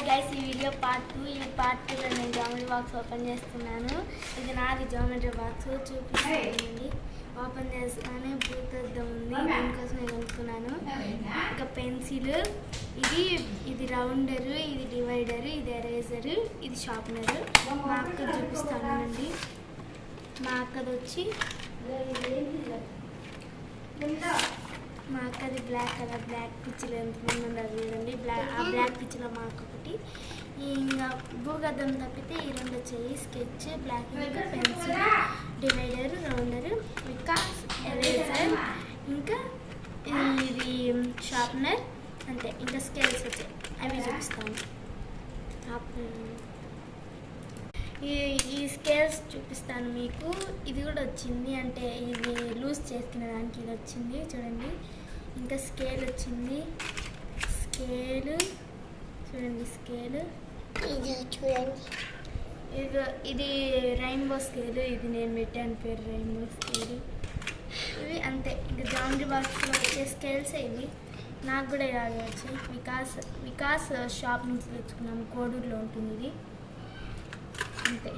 Guys, ఈ video part 2. ఈ part 2లో నేను జామెట్రీ బాక్స్ ఓపెన్ చేస్తున్నాను. ఇది నాది జామెట్రీ బాక్స్ చూపిస్తానండి. ఓపెన్ చేస్తానే భూతద్దం ఉంది, దీనికోసం నేను అనుకున్నాను. ఇంకా పెన్సిల్, ఇది రౌండరు, ఇది డివైడరు, ఇది ఎరేజరు, ఇది షార్ప్నరు. మా అక్క చూపిస్తానండి. మా అక్కది వచ్చి మా అక్కది బ్లాక్ కలర్, బ్లాక్ పిచ్చిలో ఎంతమంది ఉన్నారు చూడండి. ఆ బ్లాక్ పిచ్చిలో మా అక్క ఒకటి. ఇంకా భూగద్దం తప్పితే ఈ రెండు వచ్చాయి: sketch, black ink, pencil, divider, rounder, వికాస్, ఎరేజర్, ఇంకా ఇది షార్ప్నర్. అంతే. ఇంకా స్కేల్స్ వచ్చాయి, అవి చూపిస్తాను. ఈ స్కేల్స్ చూపిస్తాను మీకు. ఇది కూడా వచ్చింది, అంటే ఇది లూజ్ చేసుకునే దానికి ఇది వచ్చింది చూడండి. ఇంకా స్కేల్ వచ్చింది, స్కేల్ చూడండి, స్కేల్ ఇది రెయిన్బో స్కేల్, ఇది నేను పెట్టాను పేరు రెయిన్బో స్కేల్. ఇవి అంతే. ఇంకా జామెట్రీ బాక్స్లో వచ్చే స్కేల్స్ ఇవి. నాకు కూడా ఇలాగే వచ్చాయి. వికాస్ షాప్ నుంచి తెచ్చుకున్నాము, కోడూరులో ఉంటుంది ఇది. అంతే.